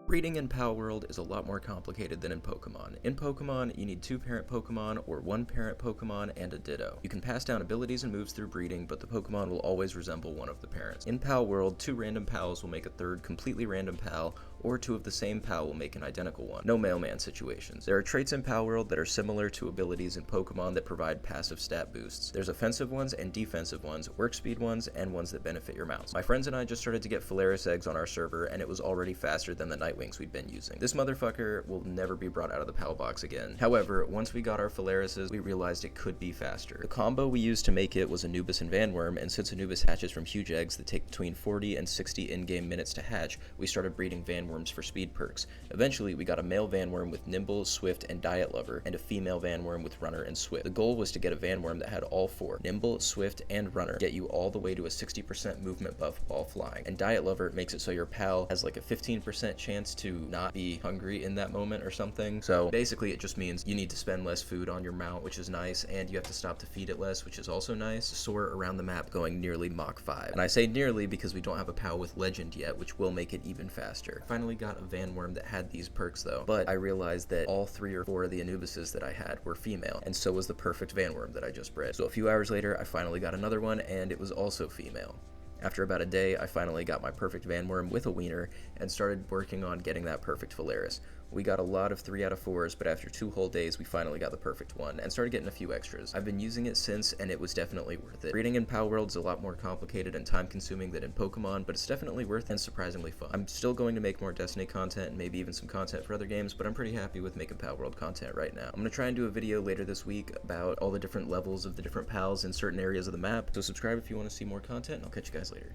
Breeding in Palworld is a lot more complicated than in Pokemon. In Pokemon, you need 2 parent Pokemon or 1 parent Pokemon and a Ditto. You can pass down abilities and moves through breeding, but the Pokemon will always resemble one of the parents. In Palworld, 2 random pals will make a third completely random pal, or 2 of the same pal will make an identical one. No mailman situations. There are traits in Palworld that are similar to abilities in Pokemon that provide passive stat boosts. There's offensive ones and defensive ones, work speed ones, and ones that benefit your mounts. My friends and I just started to get FALERIS eggs on our server, and it was already faster than the Nightwings we'd been using. This motherfucker will never be brought out of the PAL box again. However, once we got our FALERIS's, we realized it could be faster. The combo we used to make it was Anubis and Vanworm, and since Anubis hatches from huge eggs that take between 40 and 60 in-game minutes to hatch, we started breeding Vanworms for speed perks. Eventually, we got a male Vanworm with Nimble, Swift, and Diet Lover, and a female Vanworm with Runner and Swift. The goal was to get a Vanworm that had all 4, Nimble, Swift, and Runner, get you all the way to a 60% movement buff while flying. And Diet Lover makes it so your pal has like a 15% chance to not be hungry in that moment or something. So basically it just means you need to spend less food on your mount, which is nice, and you have to stop to feed it less, which is also nice. Soar around the map going nearly Mach 5. And I say nearly because we don't have a pal with Legend yet, which will make it even faster. I finally got a Vanworm that had these perks though, but I realized that all 3 or 4 of the Anubises that I had were female, and so was the perfect Vanworm that I just bred. So a few hours later, I finally got another one, and it was also female. After about a day, I finally got my perfect Vanworm with a wiener and started working on getting that perfect FALERIS. We got a lot of 3 out of 4s, but after 2 whole days, we finally got the perfect one and started getting a few extras. I've been using it since, and it was definitely worth it. Breeding in Palworld is a lot more complicated and time-consuming than in Pokemon, but it's definitely worth it and surprisingly fun. I'm still going to make more Destiny content and maybe even some content for other games, but I'm pretty happy with making Palworld content right now. I'm going to try and do a video later this week about all the different levels of the different pals in certain areas of the map, so subscribe if you want to see more content, and I'll catch you guys later.